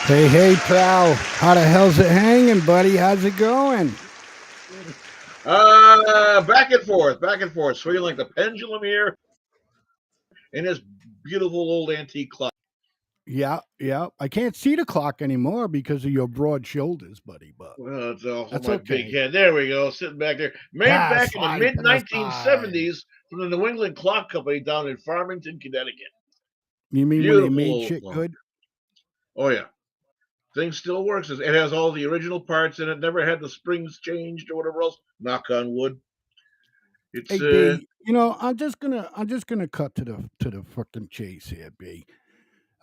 Hey, hey, pal. How the hell's it hanging, buddy? How's it going? Back and forth, back and forth, swinging like the pendulum here in this beautiful old antique clock. Yeah, yeah. I can't see the clock anymore because of your broad shoulders, buddy, but Well, it's all that's my big okay. head. There we go, sitting back there. Made back That's in the right. mid That's right. 1970s from the New England Clock Company down in Farmington, Connecticut. You mean when they Beautiful made old shit clock. good? Oh yeah, thing still works. It has all the original parts in it. Never had the springs changed or whatever else. Knock on wood. It's Hey, B. I'm just gonna cut to the fucking chase here, B.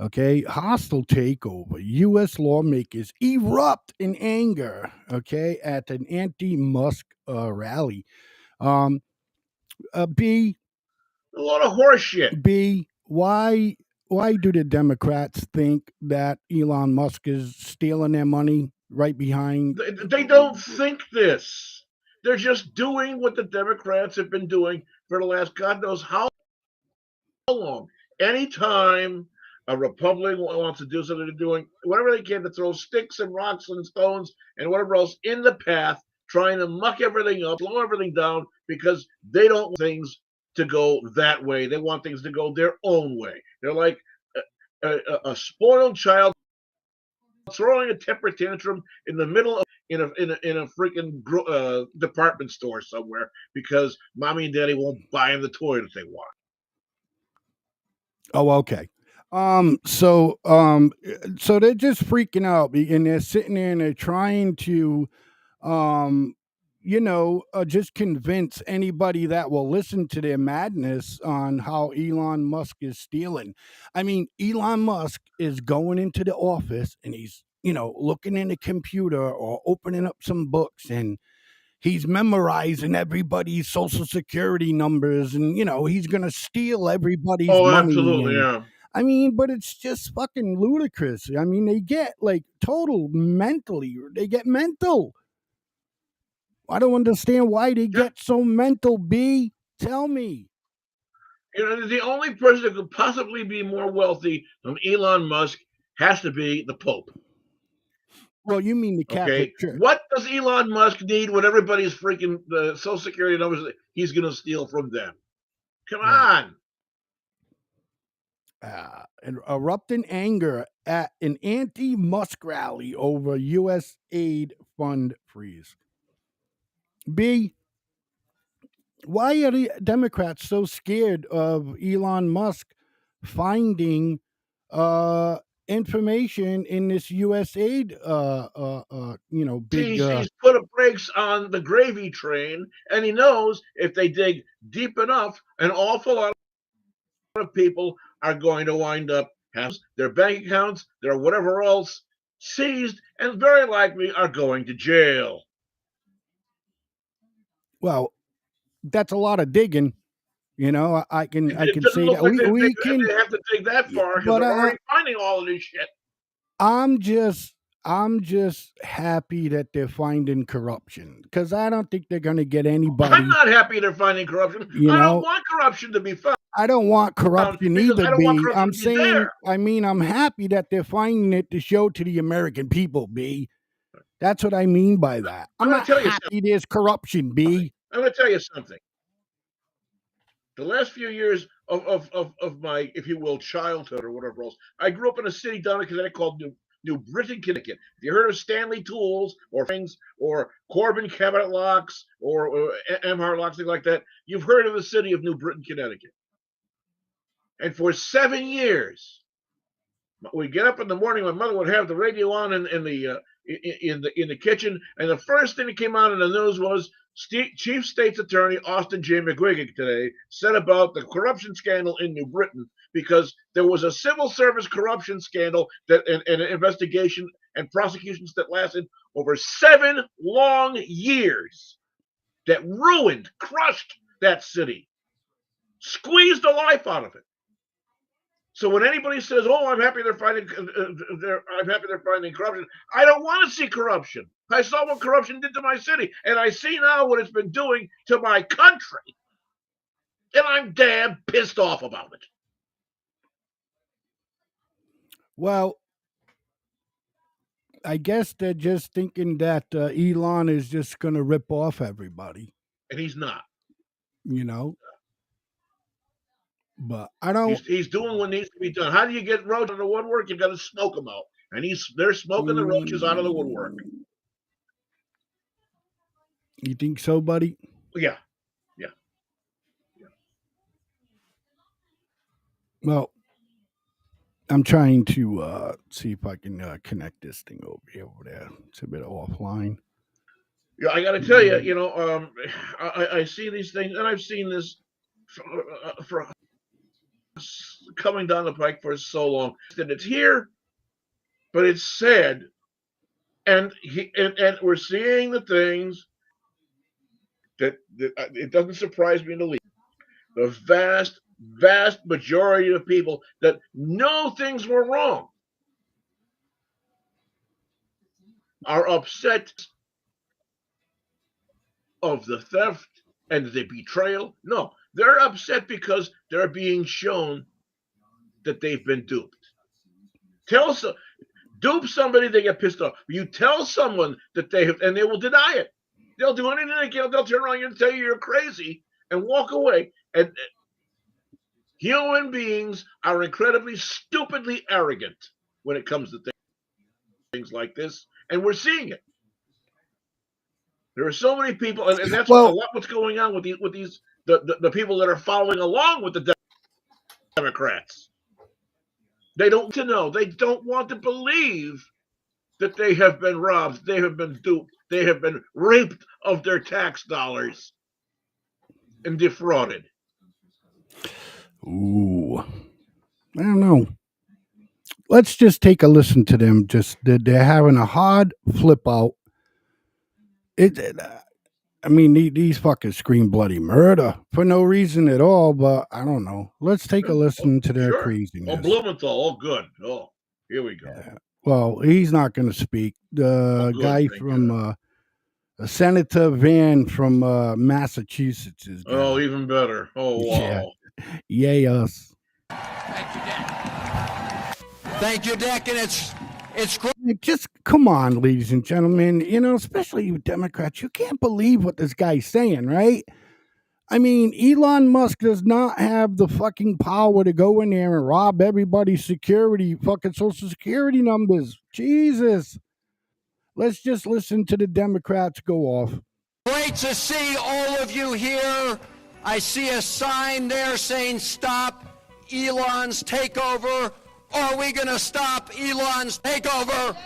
Okay, hostile takeover. U.S. lawmakers erupt in anger. Okay, at an anti-Musk rally. Um, B. a lot of horse shit. B, why do the Democrats think that Elon Musk is stealing their money right behind? They don't think this. They're just doing what the Democrats have been doing for the last God knows how long. Anytime a Republican wants to do something, they're doing whatever they can to throw sticks and rocks and stones and whatever else in the path, trying to muck everything up, slow everything down, because they don't want things to go that way. They want things to go their own way. They're like a spoiled child throwing a temper tantrum in the middle of in a freaking department store somewhere because mommy and daddy won't buy them the toy that they want. Oh, okay. So they're just freaking out, and they're sitting there and they're trying to, um, just convince anybody that will listen to their madness on how Elon Musk is stealing. I mean, Elon Musk is going into the office and he's, looking in the computer or opening up some books and he's memorizing everybody's social security numbers and he's going to steal everybody's Oh, money. absolutely, And yeah. I mean, but it's just fucking ludicrous. I mean, they get like total mentally, they get mental. I don't understand why they Yeah. get so mental. B, tell me. The only person that could possibly be more wealthy than Elon Musk has to be the Pope. Well, you mean the Okay, Catholic Church. what does Elon Musk need when everybody's freaking the Social Security numbers that he's going to steal from them? Come Right. on. And erupting anger at an anti-Musk rally over U.S. aid fund freeze. B, why are the Democrats so scared of Elon Musk finding uh, information in this USAID, big. He's put a brakes on the gravy train, and he knows if they dig deep enough, an awful lot of people are going to wind up having their bank accounts, their whatever else seized, and very likely are going to jail. Well, that's a lot of digging. I can It doesn't say look that like we can, they have to dig that yeah, far because but they're already finding all of this shit. I'm just I'm just happy that they're finding corruption because I don't think they're gonna get I'm anybody. not happy they're finding corruption. You I don't know, want corruption to be found I don't want corruption because either, I don't want B. corruption I'm to be there. saying, I mean, I'm happy that they're finding it to show to the American people, B. That's what I mean by that. I'm I'm going not to tell you happy there's corruption, something. B. I'm going to tell you something. The last few years of my, if you will, childhood or whatever else, I grew up in a city down in Connecticut called New Britain, Connecticut. If you heard of Stanley Tools or Frings or Corbin Cabinet Locks or Emhart Locks, things like that, you've heard of the city of New Britain, Connecticut. And for 7 years, we get up in the morning. My mother would have the radio on in the kitchen, and the first thing that came out in the news was Chief State's Attorney Austin J. McGuigan today said about the corruption scandal in New Britain because there was a civil service corruption scandal that an investigation and prosecutions that lasted over 7 long years that ruined, crushed that city, squeezed the life out of it. So when anybody says, "Oh, I'm happy they're finding corruption," I don't want to see corruption. I saw what corruption did to my city, and I see now what it's been doing to my country, and I'm damn pissed off about it. Well, I guess they're just thinking that Elon is just going to rip off everybody, And he's not. you know. But I don't. He's doing what needs to be done. How do you get roaches out of the woodwork? You got to smoke them out, and they're smoking the roaches out of the woodwork. You think so, buddy? Yeah. Well, I'm trying to see if I can connect this thing over there. It's a bit offline. Yeah, I got to tell you, I see these things, and I've seen this for coming down the pike for so long that it's here, but it's sad, and we're seeing the things that it doesn't surprise me in the least. The vast majority of people that know things were wrong are upset of the theft and the betrayal. No, they're upset because they're being shown that they've been duped. Dupe somebody, they get pissed off. You tell someone that they have, and they will deny it. They'll do anything they can. They'll turn around you and tell you you're crazy and walk away. And human beings are incredibly, stupidly arrogant when it comes to things like this, and we're seeing it. There are so many people, and that's a lot what's going on with the people that are following along with the Democrats. They don't want to know. They don't want to believe that they have been robbed. They have been duped. They have been raped of their tax dollars and defrauded. Ooh, I don't know. Let's just take a listen to them. They're having a hard flip out. I mean, these fuckers scream bloody murder for no reason at all, but I don't know. Let's take a listen to their craziness. Oh, Blumenthal. Oh, good. Oh, here we go. Yeah. Well, he's not going to speak. The guy from Senator Van from Massachusetts is gonna, oh, even better. Oh, wow. Yeah. Yay us. Thank you, Dick. Thank you, Dick, and it's great. Just come on, ladies and gentlemen. You know, especially you Democrats, you can't believe what this guy's saying, right? I mean, Elon Musk does not have the fucking power to go in there and rob everybody's fucking social security numbers. Jesus. Let's just listen to the Democrats go off. Great to see all of you here. I see a sign there saying stop Elon's takeover. Are we going to stop Elon's takeover?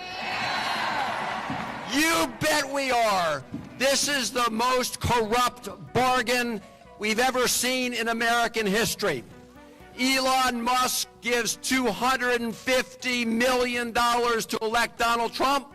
You bet we are. This is the most corrupt bargain we've ever seen in American history. Elon Musk gives $250 million to elect Donald Trump,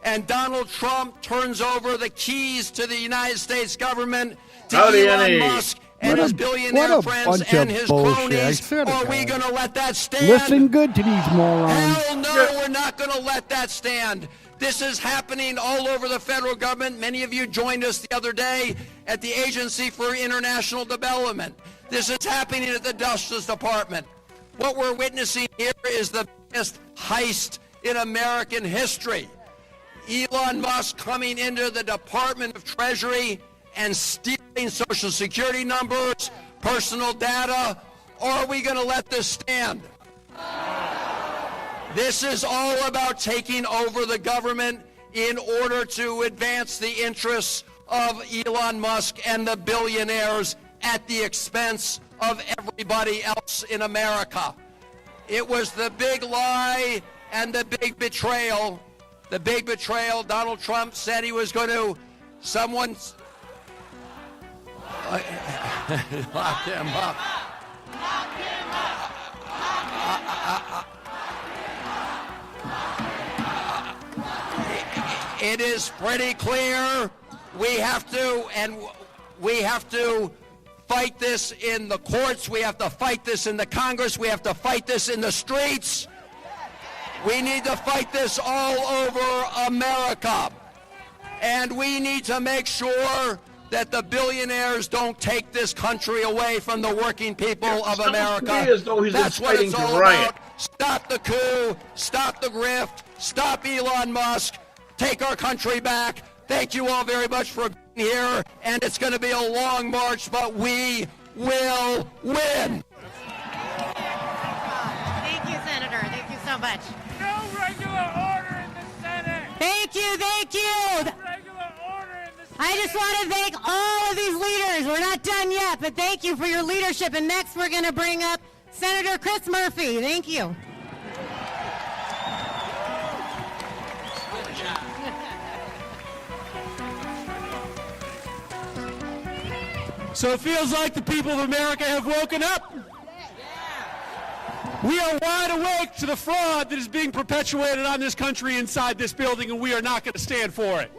and Donald Trump turns over the keys to the United States government to Elon Musk and his billionaire friends and his cronies. Are we going to let that stand? Listen good to these morons. Hell no, we're not going to let that stand. This is happening all over the federal government. Many of you joined us the other day at the Agency for International Development. This is happening at the Justice Department. What we're witnessing here is the biggest heist in American history. Elon Musk coming into the Department of Treasury and stealing Social Security numbers, personal data. Or are we going to let this stand? This is all about taking over the government in order to advance the interests of Elon Musk and the billionaires at the expense of everybody else in America. It was the big lie and the big betrayal. The big betrayal. Donald Trump said he was going to, lock him up. It is pretty clear we have to fight this in the courts. We have to fight this in the Congress. We have to fight this in the streets. We need to fight this all over America. And we need to make sure that the billionaires don't take this country away from the working people of America. As though he's That's what it's all riot. about. Stop the coup, stop the grift, Stop Elon Musk. Take our country back. Thank you all very much for being here. And it's going to be a long march, but we will win. Thank you, Senator. Thank you so much. No regular order in the Senate. Thank you. Thank you. No regular order in the Senate. I just want to thank all of these leaders. We're not done yet, but thank you for your leadership. And next, we're going to bring up Senator Chris Murphy. Thank you. So it feels like the people of America have woken up. We are wide awake to the fraud that is being perpetuated on this country inside this building, and we are not going to stand for it.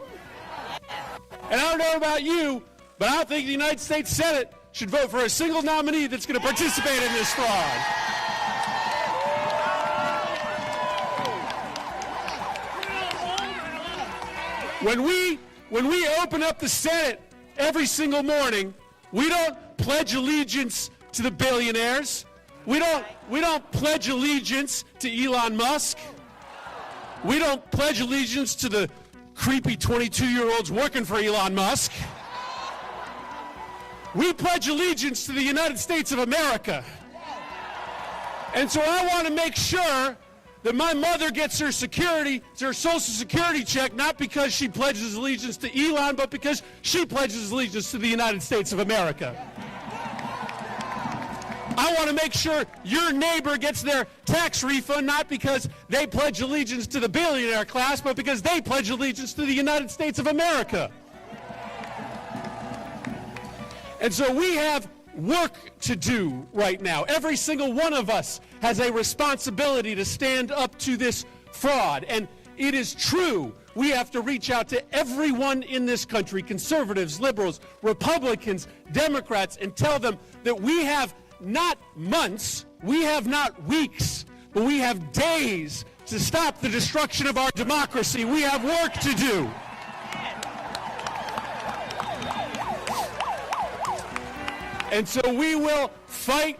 And I don't know about you, but I don't think the United States Senate should vote for a single nominee that's going to participate in this fraud. When we open up the Senate every single morning, we don't pledge allegiance to the billionaires. We don't pledge allegiance to Elon Musk. We don't pledge allegiance to the creepy 22-year-olds working for Elon Musk. We pledge allegiance to the United States of America. And so I want to make sure that my mother gets her Social Security check, not because she pledges allegiance to Elon, but because she pledges allegiance to the United States of America. I want to make sure your neighbor gets their tax refund, not because they pledge allegiance to the billionaire class, but because they pledge allegiance to the United States of America. And so we have work to do right now. Every single one of us has a responsibility to stand up to this fraud. And it is true, we have to reach out to everyone in this country, conservatives, liberals, Republicans, Democrats, and tell them that we have not months, we have not weeks, but we have days to stop the destruction of our democracy. We have work to do. And so we will fight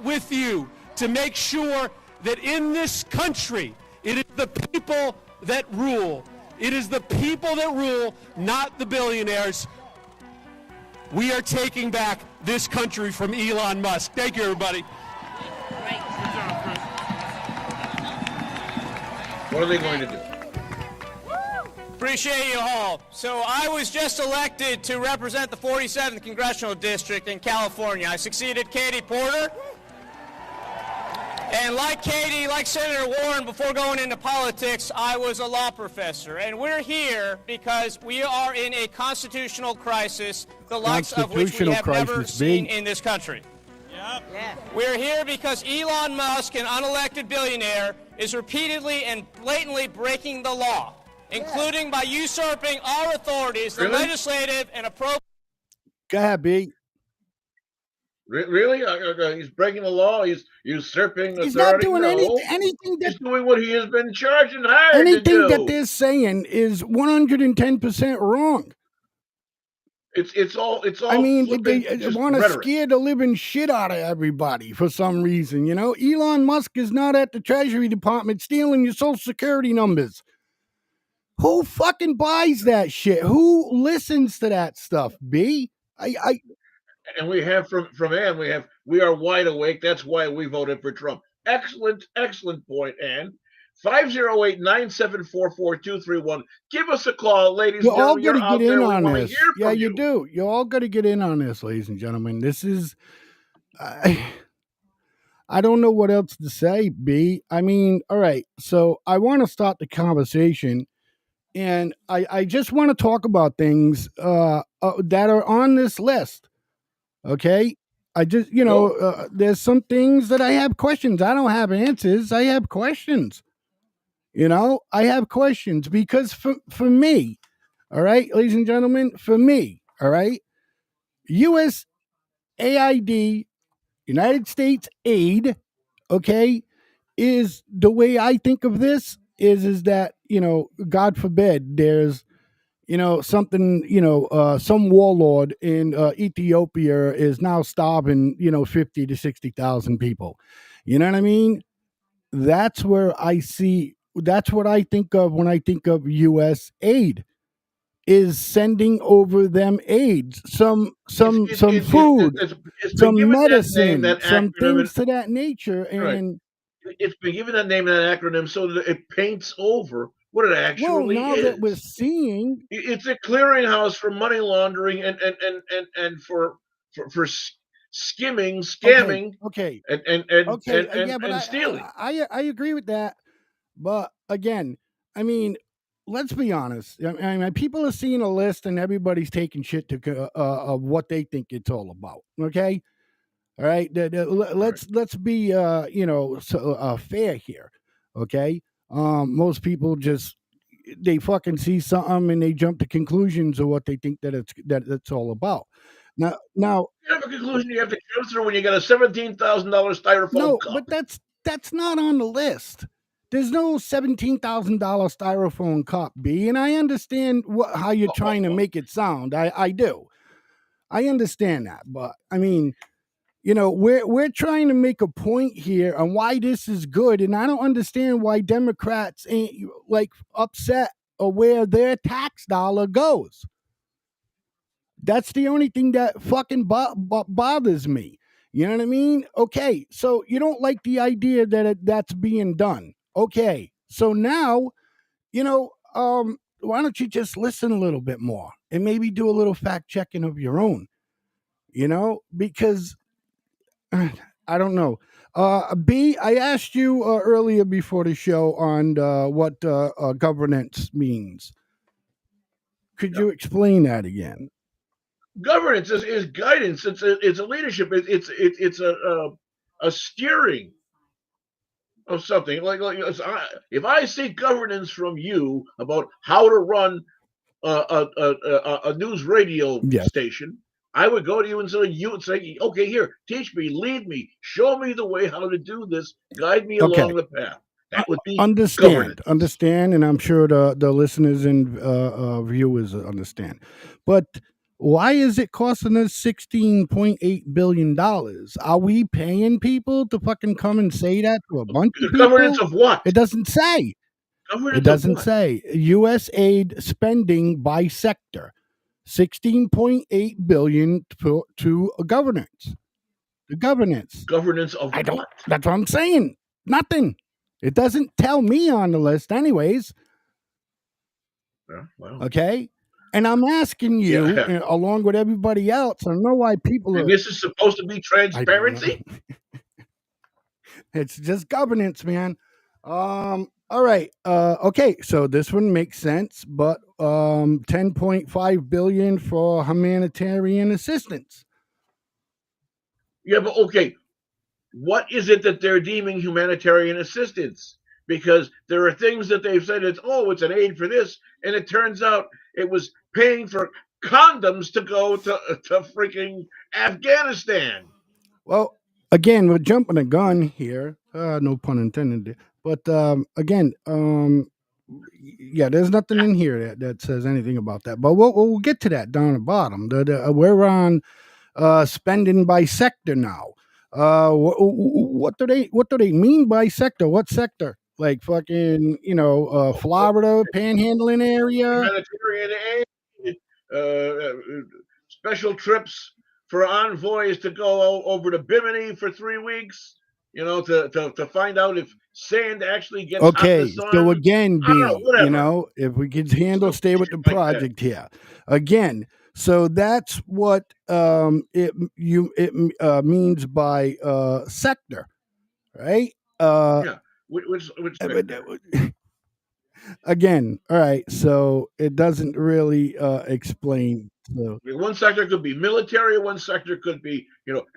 with you to make sure that in this country, it is the people that rule. It is the people that rule, not the billionaires. We are taking back this country from Elon Musk. Thank you, everybody. What are they going to do? Appreciate you all. So I was just elected to represent the 47th Congressional District in California. I succeeded Katie Porter. And like Katie, like Senator Warren, before going into politics, I was a law professor. And we're here because we are in a constitutional crisis, the likes of which we have never seen in this country. Yep. Yeah. We're here because Elon Musk, an unelected billionaire, is repeatedly and blatantly breaking the law, including by usurping our authorities, the legislative and appropriate. Go ahead, B. Really? He's breaking the law. He's usurping authority. He's not doing anything that he's doing what he has been charged and hired to anything do. that they're saying is 110% wrong. It's all. I mean, they just want to rhetoric. scare the living shit out of everybody for some reason. You know, Elon Musk is not at the Treasury Department stealing your Social Security numbers. Who fucking buys that shit? Who listens to that stuff? B. And we have from Ann, we are wide awake. That's why we voted for Trump. Excellent point, Ann. 508-974-4231. Give us a call, ladies and You all gentlemen. got to get in on We this. hear from Yeah, you do. You all got to get in on this, ladies and gentlemen. This is, I don't know what else to say, B. I mean, all right. So I want to start the conversation, and I just want to talk about things that are on this list. Okay. I just, there's some things that I have questions. I don't have answers. I have questions. I have questions because for me, all right, ladies and gentlemen, for me, all right, USAID, United States aid, okay, is the way I think of this is that, God forbid there's, something, some warlord in Ethiopia is now starving, 50 to 60,000 people. You know what I mean? That's where I see That's what I think of when I think of USAID, is sending over them aids, some food, it's been some given that name, medicine, that some acronym, things to that nature. right? And It's been given that name and that acronym so that it paints over what it well, actually now that we're is. seeing, It's a clearinghouse for money laundering and for skimming, okay, scamming, okay, and yeah, but stealing. I agree with that. But again, I mean, let's be honest. I mean, people are seeing a list and everybody's taking shit to of what they think it's all about. Okay, all right. Right. Let's be fair here. Okay. Most people just, they fucking see something and they jump to conclusions of what they think that it's all about. Now, You have a conclusion you have to come through when you got a $17,000 styrofoam no, cup. but that's not on the list. There's no $17,000 styrofoam cup, B, and I understand how you're trying to make it sound. I do. I understand that, but I mean, we're trying to make a point here on why this is good, and I don't understand why Democrats ain't like upset or where their tax dollar goes. That's the only thing that fucking bothers me. You know what I mean? Okay, so you don't like the idea that that's being done. Okay, so now, why don't you just listen a little bit more and maybe do a little fact checking of your own? Because I don't know. B, I asked you earlier before the show on what governance means. Could you explain that again? Governance is guidance. It's a leadership. It's a steering of something. If I seek governance from you about how to run a news radio Yes. station, I would go to you and you would say, okay, here, teach me, lead me, show me the way how to do this, guide me Okay. along the path. That would be Understand, governance. and I'm sure the listeners and viewers understand. But why is it costing us $16.8 billion? Are we paying people to fucking come and say that to a bunch of Governance people? of what? It doesn't say. It Governance of doesn't what? say. U.S. aid spending by sector, 16.8 billion to governance. The governance. Governance of I don't. what? That's what I'm saying. Nothing. It doesn't tell me on the list, anyways. Yeah, well, Okay. And I'm asking you, yeah. along with everybody else, I don't know why people And are. this is supposed to be I don't know. transparency? It's just governance, man. All right. Okay. So this one makes sense, but 10.5 billion for humanitarian assistance. Yeah, but okay, what is it that they're deeming humanitarian assistance? Because there are things that they've said it's an aid for this, and it turns out it was paying for condoms to go to freaking Afghanistan. Well, again, we're jumping a gun here. No pun intended. But again, yeah, there's nothing in here that says anything about that. But we'll get to that down the bottom. We're on spending by sector now. What do they mean by sector? What sector? Like fucking, Florida panhandling area. Humanitarian aid, special trips for envoys to go over to Bimini for 3 weeks, to find out if sand actually gets hot in the Okay, sun. so again, I don't know, B, whatever. if we could handle, stay with the Like that. project here. Again, so that's what it means by sector, right? Yeah. Which sector? Again, all right. So it doesn't really explain. So. I mean, one sector could be military, one sector could be,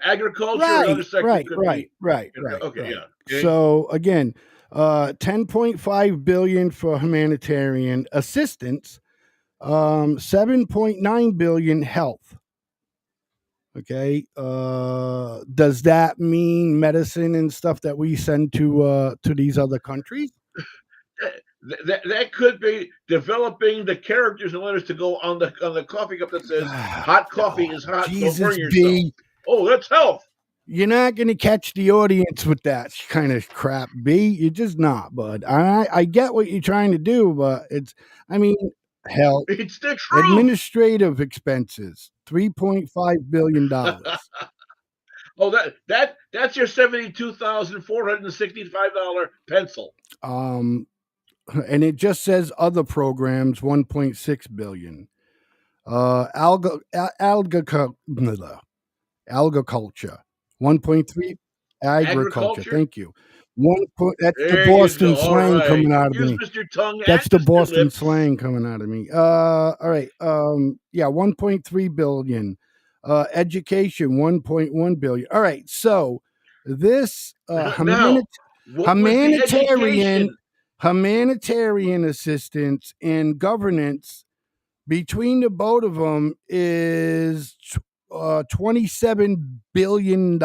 agriculture, another Right, sector right, could right, be, right, okay, right. yeah. Okay. So again, 10.5 billion for humanitarian assistance, 7.9 billion health. Okay, does that mean medicine and stuff that we send to these other countries? That could be developing the characters and letters to go on the coffee cup that says "Hot coffee is hot. Jesus, Don't burn yourself." B. Oh, that's health. You're not going to catch the audience with that kind of crap, B. You're just not, bud. I get what you're trying to do, but I mean, hell, It's the truth. administrative expenses, $3.5 billion. Oh, that's your $72,465 pencil. And it just says other programs, 1.6 billion. Agriculture, 1.3. Agriculture. Thank you. That's the There you Boston go. All slang right. coming out of Use me. Mr. Tongue. That's the Mr. Boston Lips. slang coming out of me. All right. Yeah, 1.3 billion. Education, 1.1 billion. All right. So this Now, what was the education? humanitarian assistance and governance between the both of them is $27 billion.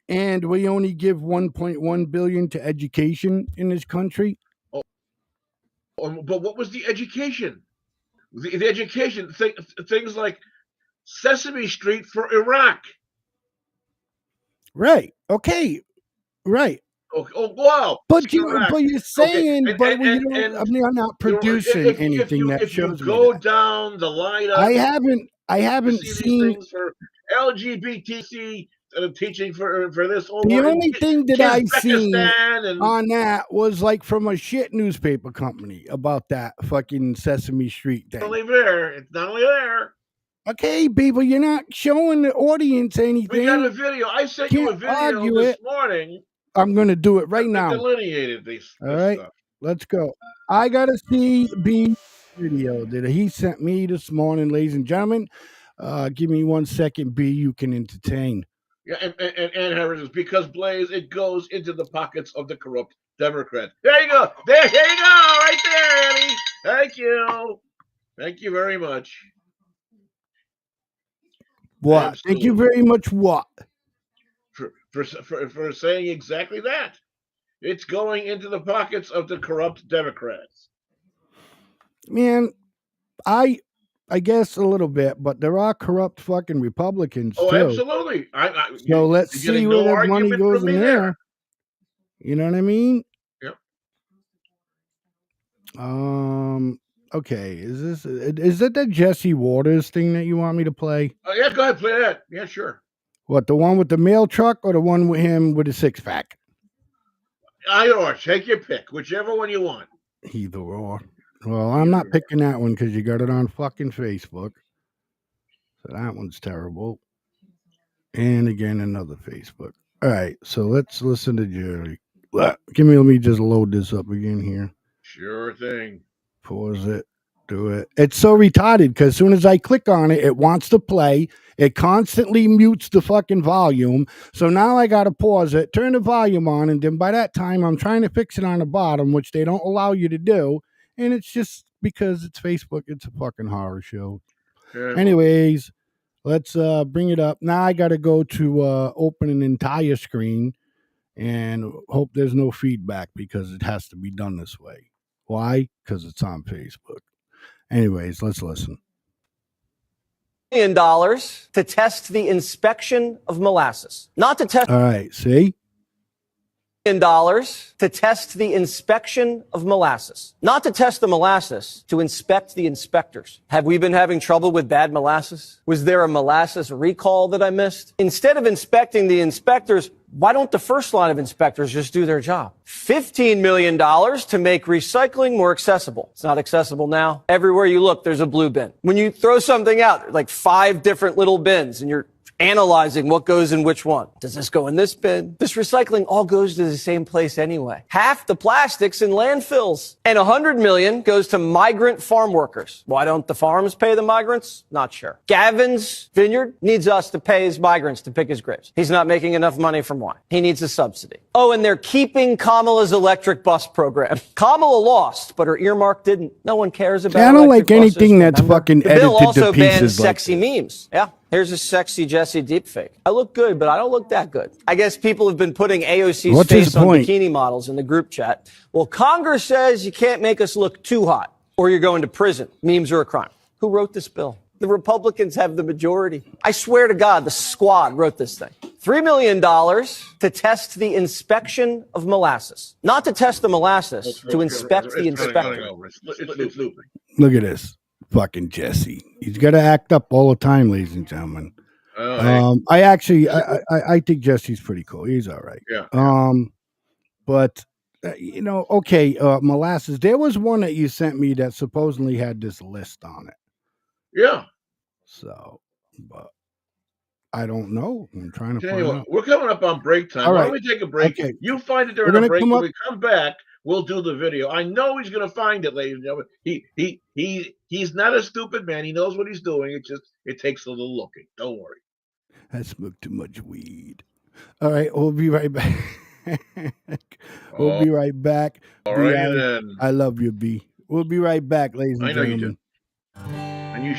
And we only give 1.1 billion to education in this country. But what was the education? The education, things like Sesame Street for Iraq. Right. Okay. Right. Oh wow! But you're saying, okay. but we don't. I mean, I'm not producing anything that shows if you go me that. down the lineup, I haven't see seen these things for LGBTC teaching for this. the only thing that I seen and on that was like from a shit newspaper company about that fucking Sesame Street thing. It's not only there. Okay, people, you're not showing the audience anything. We got a video. I sent you a video this morning. I'm going to do it right now. Delineated this right, stuff. Let's go. I got to see B video that he sent me this morning, ladies and gentlemen. Give me 1 second, B. You can entertain. Yeah, and Harris is because Blaze, it goes into the pockets of the corrupt Democrats. There you go. There you go. Right there, Annie. Thank you. Thank you very much. What? Absolutely. Thank you very much. What? For saying exactly that. It's going into the pockets of the corrupt Democrats. Man, I guess a little bit, but there are corrupt fucking Republicans too. Absolutely. So let's see where that money goes in there. You know what I mean? Yep. Okay. Is it the Jesse Waters thing that you want me to play? Oh yeah, go ahead, play that. Yeah, sure. What, the one with the mail truck or the one with him with a six-pack? Either or, take your pick, whichever one you want. Either or. Well, I'm not picking that one because you got it on fucking Facebook. So that one's terrible. And again, another Facebook. All right, so let's listen to Jerry. Let me just load this up again here. Sure thing. Pause it. Do it. It's so retarded because as soon as I click on it, it wants to play. It constantly mutes the fucking volume. So now I got to pause it, turn the volume on, and then by that time, I'm trying to fix it on the bottom, which they don't allow you to do. And it's just because it's Facebook, it's a fucking horror show. Yeah. Anyways, let's bring it up. Now I got to go to open an entire screen and hope there's no feedback because it has to be done this way. Why? Because it's on Facebook. Anyways, let's listen. $1 million to test the inspection of molasses. Not to test. All right, see? $1 million to test the inspection of molasses. Not to test the molasses, to inspect the inspectors. Have we been having trouble with bad molasses? Was there a molasses recall that I missed? Instead of inspecting the inspectors, why don't the first line of inspectors just do their job? $15 million to make recycling more accessible. It's not accessible now. Everywhere you look, there's a blue bin. When you throw something out, like 5 different little bins, and you're analyzing what goes in which one. Does this go in this bin? This recycling all goes to the same place anyway. Half the plastics in landfills. And $100 million goes to migrant farm workers. Why don't the farms pay the migrants? Not sure. Gavin's vineyard needs us to pay his migrants to pick his grapes. He's not making enough money from wine. He needs a subsidy. Oh, and they're keeping Kamala's electric bus program. Kamala lost, but her earmark didn't. No one cares about it. I don't like anything that's fucking edited to pieces. The bill also bans sexy like memes. Yeah. Here's a sexy Jesse deepfake. I look good, but I don't look that good. I guess people have been putting AOC's face on bikini models in the group chat. Well, Congress says you can't make us look too hot or you're going to prison. Memes are a crime. Who wrote this bill? The Republicans have the majority. I swear to God, the squad wrote this thing. $3 million to test the inspection of molasses. Not to test the molasses, to inspect the inspector. It's looping. Look at this fucking Jesse. He's got to act up all the time, ladies and gentlemen. I actually, I think Jesse's pretty cool. He's all right. Yeah. But you know, okay, molasses. There was one that you sent me that supposedly had this list on it. Yeah. So, but I don't know. I'm trying to Tell find you out. what, we're coming up on break time. All Why right. don't we take a break? Okay. You find it We're during gonna the break. come When up- we come back, we'll do the video. I know he's going to find it, ladies and gentlemen. He's not a stupid man. He knows what he's doing. It takes a little looking. Don't worry. I smoked too much weed. All right, we'll be right back. We'll be right back. All B, right, then. I love you, B. We'll be right back, ladies and I know you gentlemen. do. And you.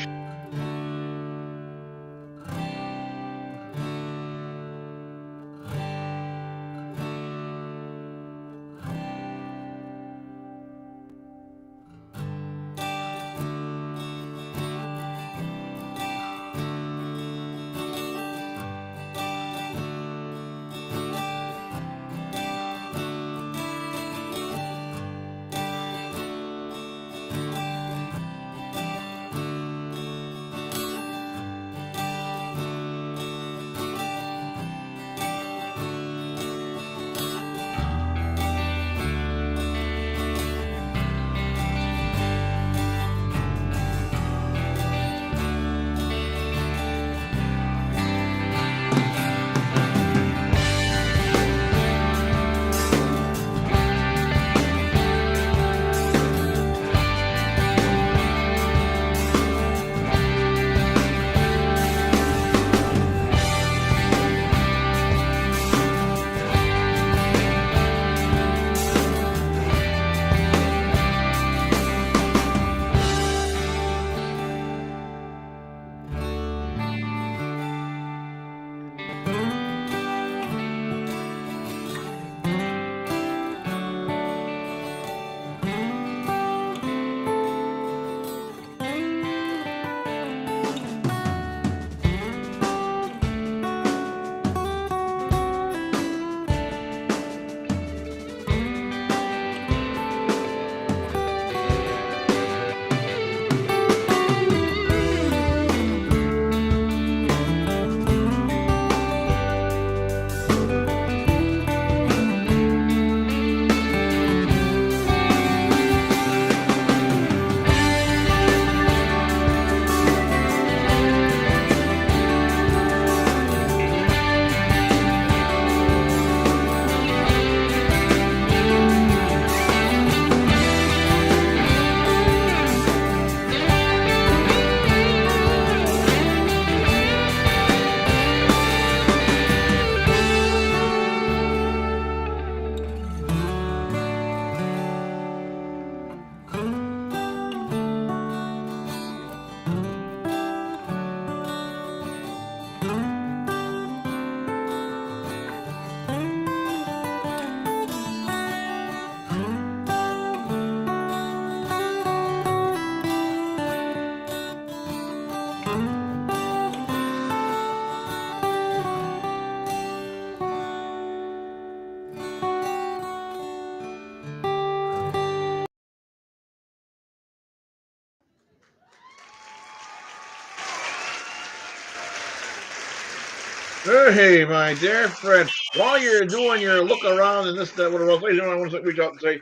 Hey, my dear friend, while you're doing your look around and this, that, whatever else, ladies and gentlemen, I want to reach out and say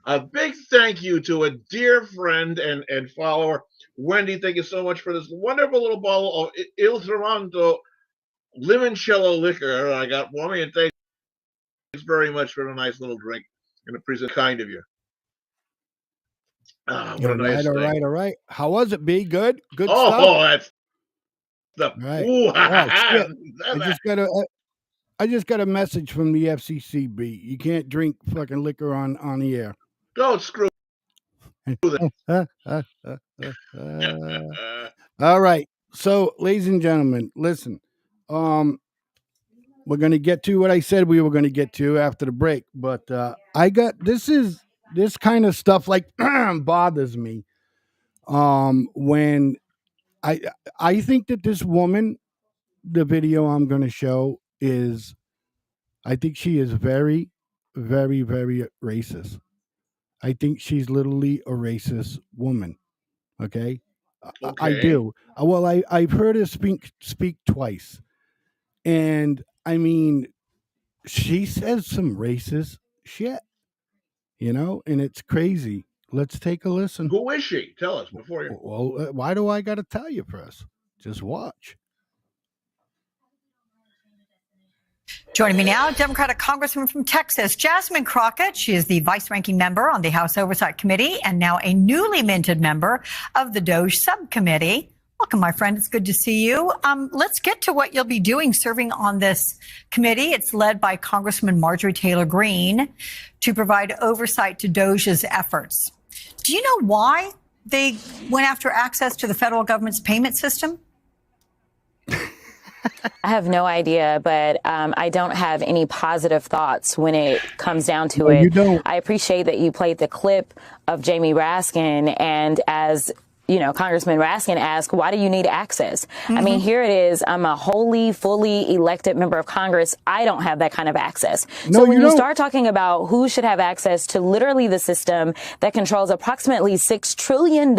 a big thank you to a dear friend and follower, Wendy. Thank you so much for this wonderful little bottle of Il Tramonto limoncello liquor I got for me, and thanks very much for the nice little drink and the present kind of you. What a nice thing. All right. How was it, B? Good stuff? Oh, that's the right. Ooh, Oh, shit. I just got a message from the FCC, B. You can't drink fucking liquor on the air. Don't screw them. All right. So, ladies and gentlemen, listen. We're going to get to what I said we were going to get to after the break, but I got this kind of stuff like bothers me. When I think that this woman, the video I'm going to show, is, I think she is very, very, very racist. I think she's literally a racist woman. Okay, I Okay. do. Well, I've heard her speak twice, and I mean, she says some racist shit, and it's crazy. Let's take a listen. Who is she? Tell us before you. Well, why do I got to tell you first? Just watch. Joining me now, Democratic Congresswoman from Texas, Jasmine Crockett. She is the vice-ranking member on the House Oversight Committee and now a newly minted member of the DOJ subcommittee. Welcome, my friend. It's good to see you. Let's get to what you'll be doing serving on this committee. It's led by Congresswoman Marjorie Taylor Greene to provide oversight to DOJ's efforts. Do you know why they went after access to the federal government's payment system? I have no idea, but I don't have any positive thoughts when it comes down to it. You don't. I appreciate that you played the clip of Jamie Raskin, and as you know, Congressman Raskin asked, why do you need access? I mean, here it is. I'm a wholly, fully elected member of Congress. I don't have that kind of access. No, so when you don't. start talking about who should have access to literally the system that controls approximately $6 trillion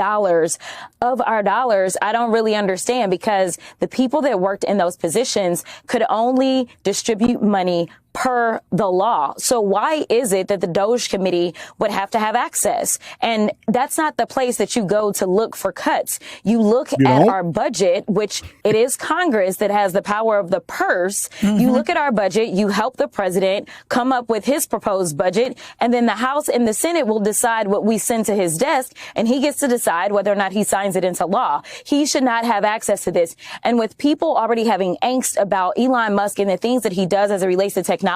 of our dollars, I don't really understand, because the people that worked in those positions could only distribute money per the law. So why is it that the DOJ committee would have to have access? And that's not the place that you go to look for cuts. You look at our budget, which it is Congress that has the power of the purse. You look at our budget, you help the president come up with his proposed budget, and then the House and the Senate will decide what we send to his desk, and he gets to decide whether or not he signs it into law. He should not have access to this. And with people already having angst about Elon Musk and the things that he does as it relates to technology,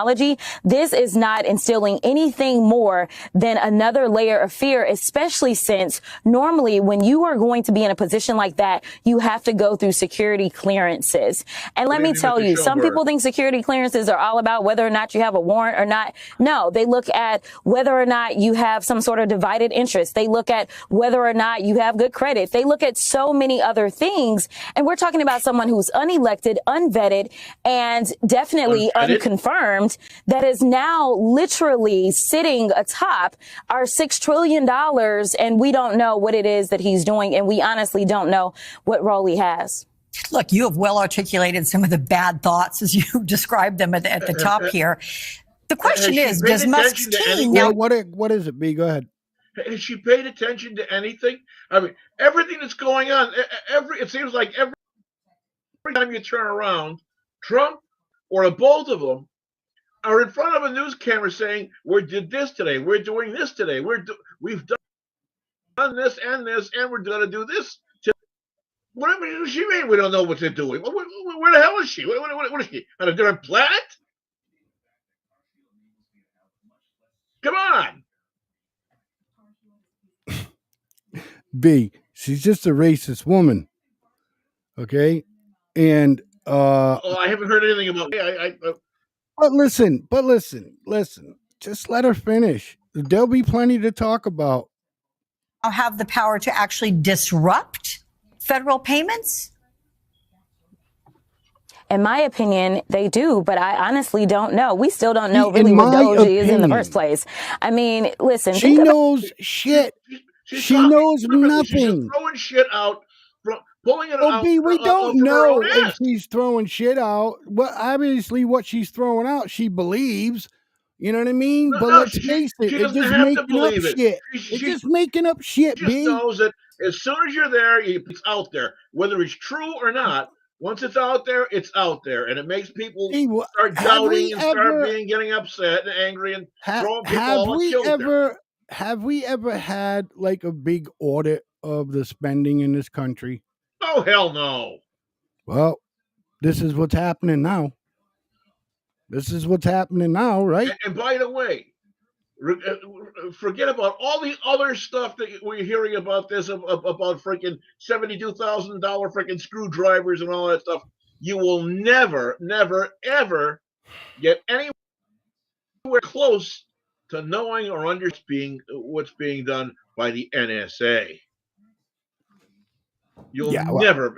this is not instilling anything more than another layer of fear, especially since normally when you are going to be in a position like that, you have to go through security clearances. And let me tell you, some people think security clearances are all about whether or not you have a warrant or not. No, they look at whether or not you have some sort of divided interest. They look at whether or not you have good credit. They look at so many other things. And we're talking about someone who's unelected, unvetted, and definitely unconfirmed, that is now literally sitting atop our $6 trillion, and we don't know what it is that he's doing, and we honestly don't know what role he has. Look, you have well articulated some of the bad thoughts as you described them at the top here. The question is, does Musk's team now... What is it, B? Go ahead. Has she paid attention to anything? I mean, everything that's going on, it seems like every time you turn around, Trump or both of them are in front of a news camera saying, we did this today, we're doing this today, we've done this, and we're going to do this. What does she mean we don't know what they're doing? Where the hell is she? What is she, on a different planet? Come on. B, she's just a racist woman. Okay? And I haven't heard anything about But listen. Just let her finish. There'll be plenty to talk about. Have the power to actually disrupt federal payments? In my opinion, they do, but I honestly don't know. We still don't know really what DOJ is in the first place. I mean, listen. She knows shit. She knows nothing. She's throwing shit out, pulling it out. B, we don't know if she's throwing shit out. Well, obviously, what she's throwing out, she believes. You know what I mean? But let's face it, it's just making up shit. It's just making up shit, B. She just knows that as soon as you're there, it's out there. Whether it's true or not, once it's out there, it's out there. And it makes people start doubting and start getting upset and angry and throwing people all in kilter. Have we ever had like a big audit of the spending in this country? Oh, hell no. Well, this is what's happening now. Right? And by the way, forget about all the other stuff that we're hearing about this, about freaking $72,000 freaking screwdrivers and all that stuff. You will never, ever get anywhere close to knowing or understanding what's being done by the NSA. They'll never.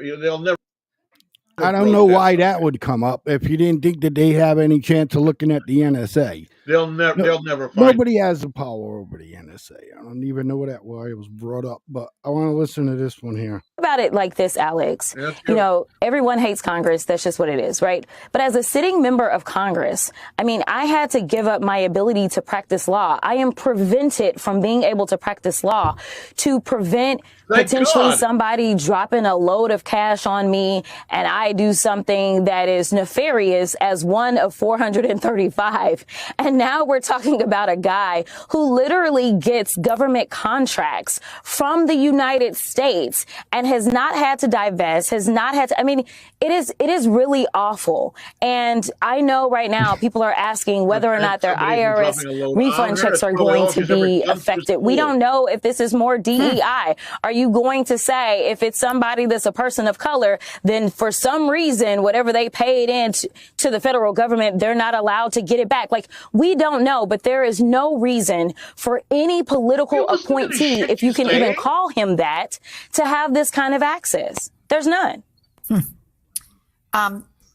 I don't know why that would come up if you didn't think that they have any chance of looking at the NSA. They'll never find. Nobody has the power over the NSA. I don't even know why it was brought up, but I want to listen to this one here. About it like this, Alex. You know, everyone hates Congress. That's just what it is, right? But as a sitting member of Congress, I mean, I had to give up my ability to practice law. I am prevented from being able to practice law to prevent potentially somebody dropping a load of cash on me and I do something that is nefarious as one of 435. And now we're talking about a guy who literally gets government contracts from the United States and has not had to divest, has not had to, I mean, it is really awful. And I know right now people are asking whether or not their IRS refund checks are going to be affected. We don't know if this is more DEI. Are you going to say if it's somebody that's a person of color, then for some reason, whatever they paid in to the federal government, they're not allowed to get it back? Like, we don't know, but there is no reason for any political appointee, if you can even call him that, to have this kind of access. There's none.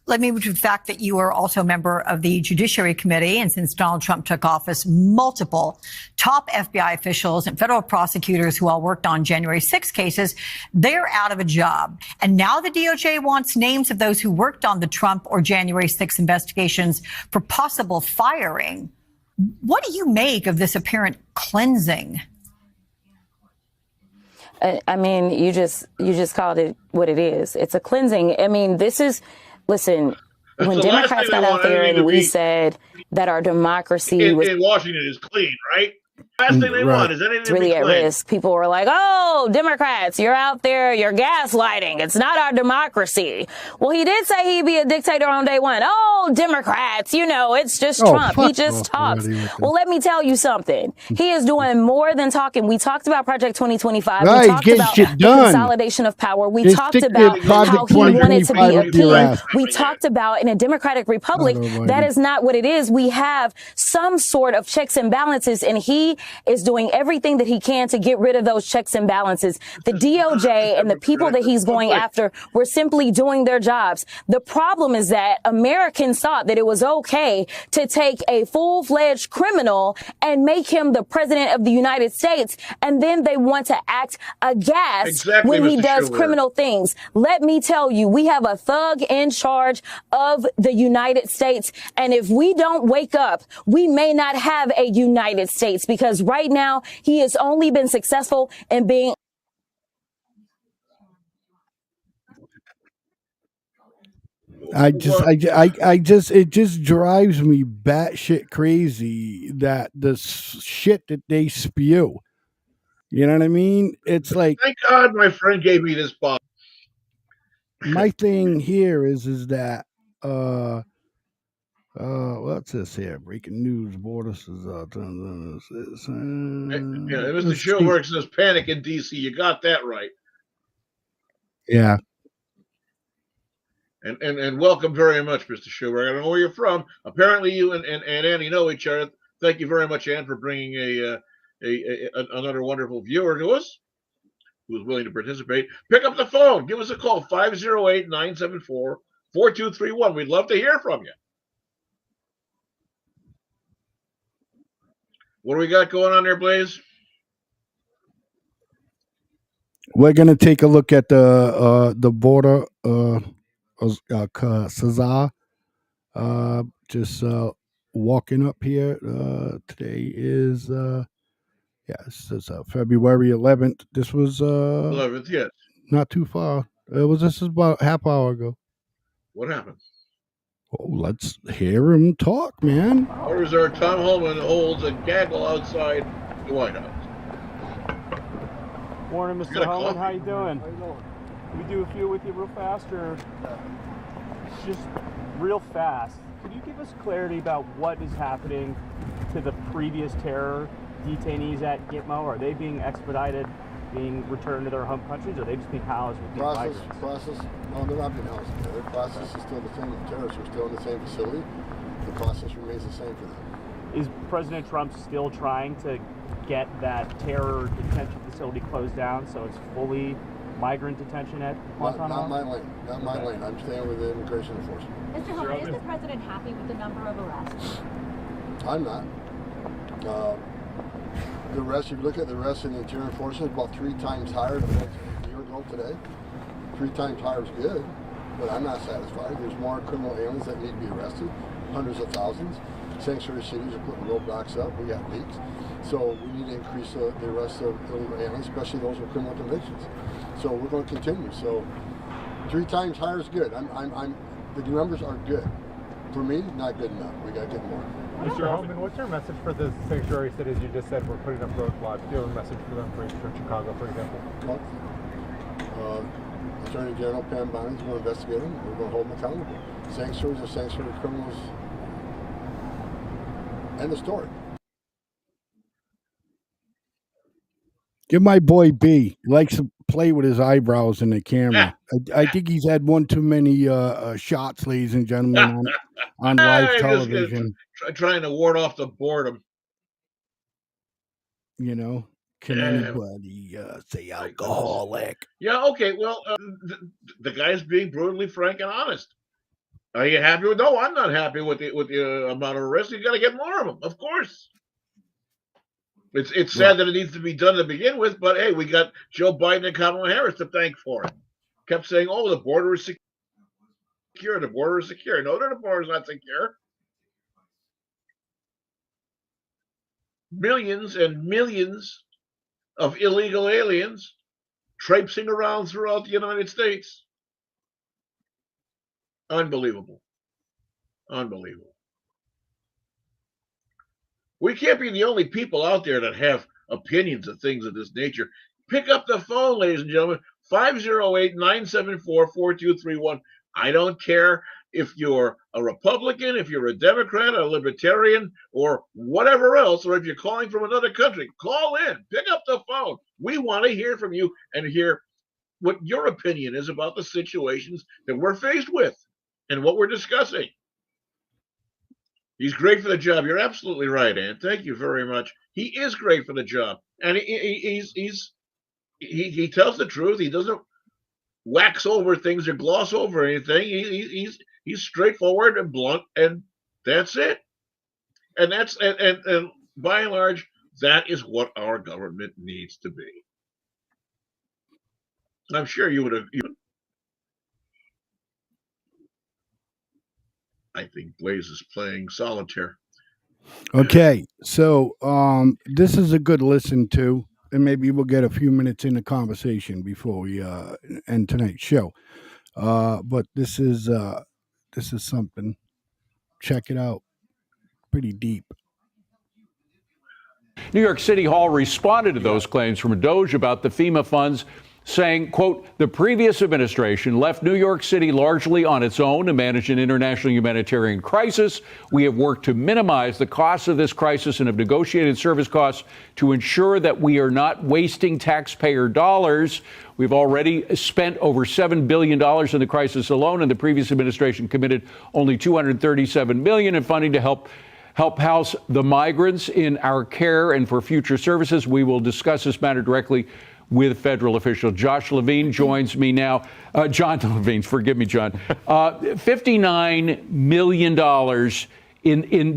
Let me move to the fact that you are also a member of the Judiciary Committee. And since Donald Trump took office, multiple top FBI officials and federal prosecutors who all worked on January 6 cases, they're out of a job. And now the DOJ wants names of those who worked on the Trump or January 6 investigations for possible firing. What do you make of this apparent cleansing? I mean, you just called it what it is. It's a cleansing. I mean, listen, when Democrats got out there and we said that our democracy was in Washington is clean, right? Last thing they want is anything it's really at risk. People were like, oh, Democrats, you're out there, you're gaslighting. It's not our democracy. Well, he did say he'd be a dictator on day one. Oh, Democrats, you know, it's just Trump. He just talks. Well, let me tell you something. He is doing more than talking. We talked about Project 2025. Right, we talked about the consolidation of power. We talked about how he wanted to be a king. We talked about in a democratic republic, that is not what it is. We have some sort of checks and balances, and he is doing everything that he can to get rid of those checks and balances. The DOJ and the people that he's going after were simply doing their jobs. The problem is that Americans thought that it was okay to take a full-fledged criminal and make him the president of the United States, and then they want to act aghast when he does criminal things. Let me tell you, we have a thug in charge of the United States, and if we don't wake up, we may not have a United States, because right now he has only been successful in being it just drives me batshit crazy that the shit that they spew. You know what I mean? It's like, thank God my friend gave me this box. My thing here is that what's this here? Breaking news: border says Mr. Schulberg says panic in DC. You got that right. Yeah. And welcome very much, Mr. Schulberg. I don't know where you're from. Apparently, you and Annie know each other. Thank you very much, Ann, for bringing another wonderful viewer to us who's willing to participate. Pick up the phone. Give us a call, 508-974-4231. We'd love to hear from you. What do we got going on there, Blaze? We're gonna take a look at the border. Cesar, just walking up here. Today is this is February 11th. This was 11th, yes. Not too far. This is about half hour ago. What happened? Oh, let's hear him talk, man. Orders are Tom Holman holds a gaggle outside the White House. Morning, Mr. Holman. How you doing? We do a few with you real fast, or just real fast. Could you give us clarity about what is happening to the previous terror detainees at Gitmo? Are they being expedited, being returned to their home countries, or are they just being housed with these migrants? No, they're not being housed. Their process is still the same. The terrorists are still in the same facility. The process remains the same for them. Is President Trump still trying to get that terror detention facility closed down so it's fully migrant detention at Not Guantanamo? my lane. Not my lane. I'm staying with the immigration enforcement. Mr. Hogan, is the president happy with the number of arrests? I'm not. The rest, if you look at the rest in the interior enforcement, about 3 times higher than a year ago today. 3 times higher is good, but I'm not satisfied. There's more criminal aliens that need to be arrested, hundreds of thousands. Sanctuary cities are putting roadblocks up. We got leaks. So we need to increase the arrest of illegal aliens, especially those with criminal convictions. So we're going to continue. So 3 times higher is good. The numbers are good. For me, not good enough. We got to get more. Mr. Hogan, what's your message for the sanctuary cities you just said we're putting up roadblocks? Do you have a message for them for Chicago, for example? Well, Attorney General Pam Bonnie's going to investigate them. We're going to hold them accountable. Sanctuaries are sanctuary criminals. End of story. Give my boy B. He likes to play with his eyebrows in the camera. I think he's had one too many shots, ladies and gentlemen, on live television. Trying to ward off the boredom. You know, can anybody say alcoholic? Yeah, okay. Well, the guy's being brutally frank and honest. Are you happy with? No, I'm not happy with the amount of arrests. You got to get more of them, of course. It's sad that it needs to be done to begin with, but hey, we got Joe Biden and Kamala Harris to thank for it. Kept saying, "Oh, the border is secure. The border is secure." No, the border is not secure. Millions and millions of illegal aliens traipsing around throughout the United States. Unbelievable. Unbelievable. We can't be the only people out there that have opinions of things of this nature. Pick up the phone, ladies and gentlemen, 508-974-4231. I don't care if you're a Republican, if you're a Democrat, a Libertarian, or whatever else, or if you're calling from another country. Call in. Pick up the phone. We want to hear from you and hear what your opinion is about the situations that we're faced with and what we're discussing. He's great for the job. You're absolutely right, Ann. Thank you very much. He is great for the job, and he tells the truth. He doesn't wax over things or gloss over anything. He's straightforward and blunt, and that's it. And that's and by and large, that is what our government needs to be. I'm sure you would have. I think Blaze is playing solitaire. Okay, so this is a good listen to, and maybe we'll get a few minutes in the conversation before we end tonight's show. But this is something. Check it out. Pretty deep. New York City Hall responded to those claims from DOJ about the FEMA funds, saying, quote, the previous administration left New York City largely on its own to manage an international humanitarian crisis. We have worked to minimize the costs of this crisis and have negotiated service costs to ensure that we are not wasting taxpayer dollars. We've already spent over $7 billion in the crisis alone, and the previous administration committed only $237 million in funding to help house the migrants in our care and for future services. We will discuss this matter directly with federal official. Josh Levine joins me now. John Levine, forgive me, John. $59 million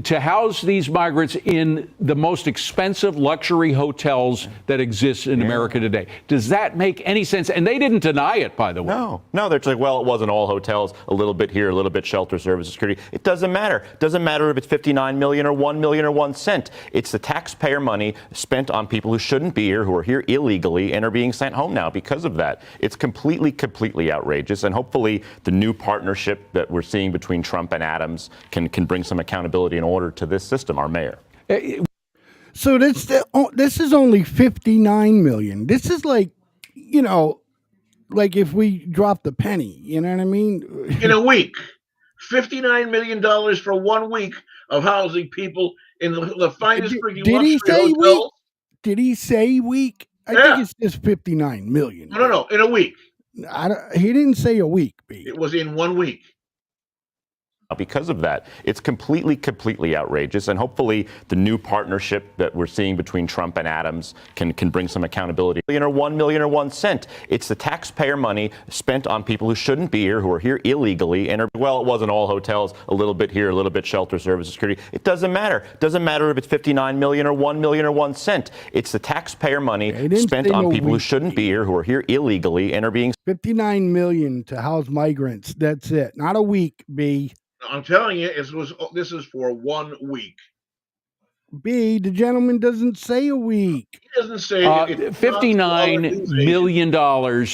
to house these migrants in the most expensive luxury hotels that exist in America today. Does that make any sense? And they didn't deny it, by the way. No, they're like, well, it wasn't all hotels, a little bit here, a little bit shelter services, security. It doesn't matter. It doesn't matter if it's $59 million or $1 million or 1 cent. It's the taxpayer money spent on people who shouldn't be here, who are here illegally and are being sent home now because of that. It's completely outrageous. And hopefully the new partnership that we're seeing between Trump and Adams can bring some accountability and order to this system, our mayor. So this is only $59 million. This is like, like if we dropped a penny, you know what I mean? In a week, $59 million for 1 week of housing people in the finest freaking luxury hotels. Week? Did he say week? I think it's just $59 million. No, in a week. He didn't say a week, B. It was in 1 week. because of that. It's completely outrageous. And hopefully the new partnership that we're seeing between Trump and Adams can bring some accountability. Or 1 million or 1 cent. It's the taxpayer money spent on people who shouldn't be here, who are here illegally. And well, it wasn't all hotels, a little bit here, a little bit shelter services, security. It doesn't matter. It doesn't matter if it's 59 million or 1 million or 1 cent. It's the taxpayer money spent on people who shouldn't be here, who are here illegally and are being 59 million to house migrants. That's it. Not a week, B. I'm telling you, this is for 1 week. B, the gentleman doesn't say a week. He doesn't say $59 million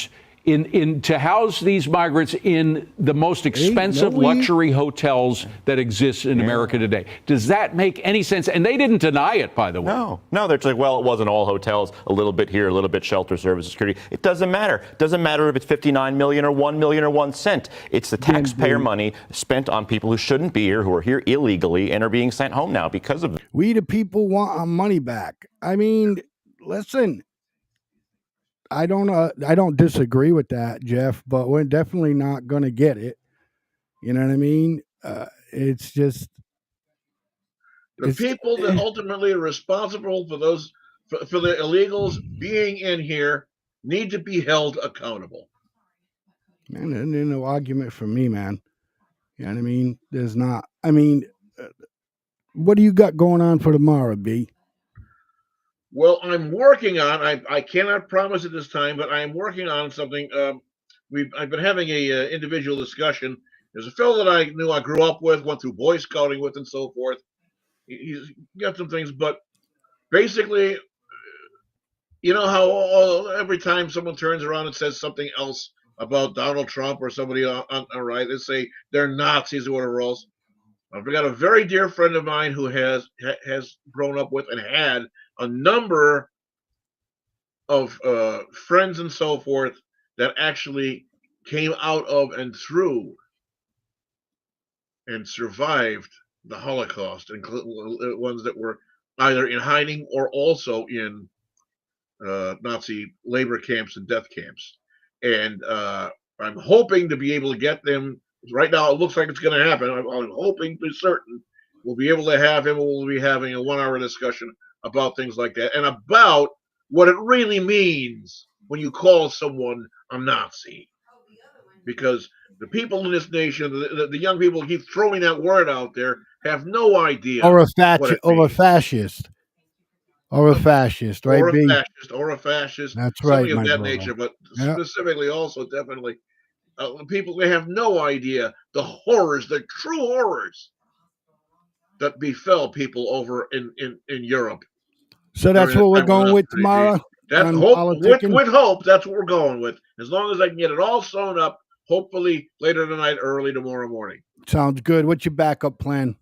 in to house these migrants in the most expensive luxury hotels that exist in America today. Does that make any sense? And they didn't deny it, by the way. No, they're like, well, it wasn't all hotels, a little bit here, a little bit shelter services, security. It doesn't matter. It doesn't matter if it's 59 million or 1 million or 1 cent. It's the taxpayer money spent on people who shouldn't be here, who are here illegally and are being sent home now because of it. We the people want our money back. I mean, listen, I don't disagree with that, Jeff, but we're definitely not going to get it. You know what I mean? It's just the people that ultimately are responsible for those for the illegals being in here need to be held accountable. Man, there's no argument for me, man. You know what I mean? There's not. I mean, what do you got going on for tomorrow, B? Well, I'm working on. I cannot promise at this time, but I am working on something. I've been having a individual discussion. There's a fellow that I knew, I grew up with, went through Boy Scouting with, and so forth. He's got some things, but basically, you know how every time someone turns around and says something else about Donald Trump or somebody on the right, they say they're Nazis or whatever else. I've got a very dear friend of mine who has grown up with and had a number of friends and so forth that actually came out of and through and survived the Holocaust, and ones that were either in hiding or also in Nazi labor camps and death camps. And I'm hoping to be able to get them. Right now, it looks like it's going to happen. I'm hoping to be certain we'll be able to have him. We'll be having a 1-hour discussion about things like that and about what it really means when you call someone a Nazi. Because the people in this nation, the young people who keep throwing that word out there, have no idea. Or a fascist, right? Or a fascist. That's right, something of that brother. Nature, but specifically, also definitely, people, they have no idea the horrors, the true horrors that befell people over in Europe. So that's what we're going with tomorrow. With hope, that's what we're going with. As long as I can get it all sewn up, hopefully later tonight, early tomorrow morning. Sounds good. What's your backup plan?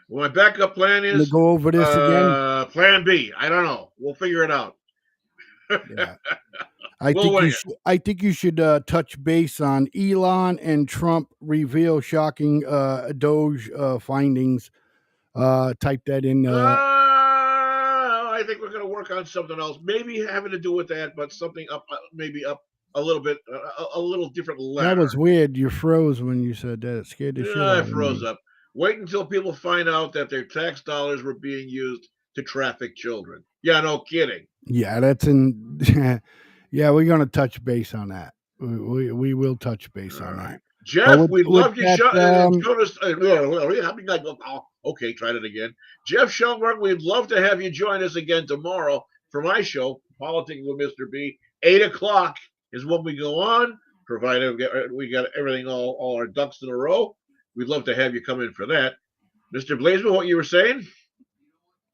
Well, my backup plan is go over this again. Plan B. I don't know. We'll figure it out. Yeah. I think you should touch base on Elon and Trump reveal shocking Doge findings. Type that in. I think we're going to work on something else, maybe having to do with that, but something up, maybe up a little bit, a little different level. That was weird. You froze when you said that. It scared the shit out of me. I froze up. Wait until people find out that their tax dollars were being used to traffic children. Yeah, no kidding. Yeah, that's in. Yeah, we're going to touch base on that. We will touch base on that. Jeff, we'd love you. Okay, try it again. Jeff Schoenberg, we'd love to have you join us again tomorrow for my show, Politicking with Mr. B. 8 o'clock is when we go on, provided we got everything, all our ducks in a row. We'd love to have you come in for that. Mr. Blaisman, what you were saying?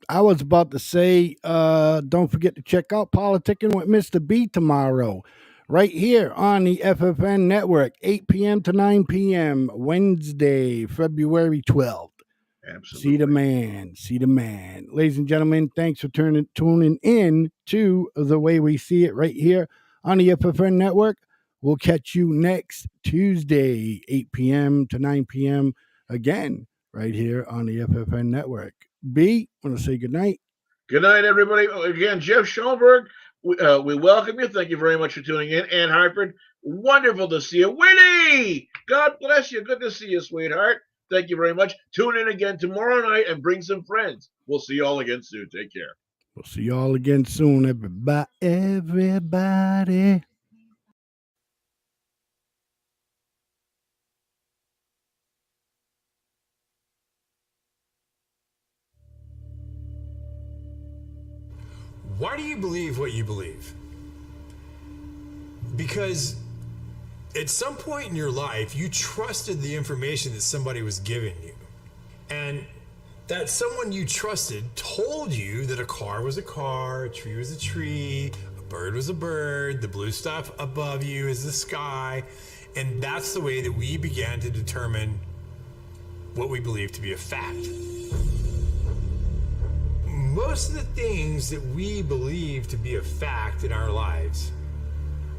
I was about to say, don't forget to check out Politicking with Mr. B tomorrow, right here on the FFN network, 8 p.m. to 9 p.m., Wednesday, February 12th. Absolutely. See the man. Ladies and gentlemen, thanks for tuning in to The Way We See It right here on the FFN network. We'll catch you next Tuesday, 8 p.m. to 9 p.m. again, right here on the FFN network. B, want to say good night. Good night, everybody. Again, Jeff Schoenberg, we welcome you. Thank you very much for tuning in. Ann Hartford, wonderful to see you. Winnie, God bless you. Good to see you, sweetheart. Thank you very much. Tune in again tomorrow night and bring some friends. We'll see you all again soon. Take care. We'll see you all again soon, everybody. Why do you believe what you believe? Because at some point in your life, you trusted the information that somebody was giving you. And that someone you trusted told you that a car was a car, a tree was a tree, a bird was a bird, the blue stuff above you is the sky. And that's the way that we began to determine what we believe to be a fact. Most of the things that we believe to be a fact in our lives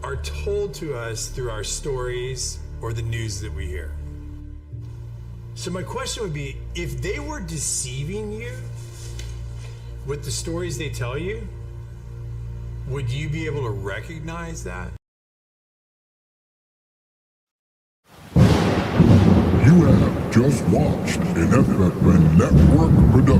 are told to us through our stories or the news that we hear. So my question would be, if they were deceiving you with the stories they tell you, would you be able to recognize that? You have just watched an FFN Network production.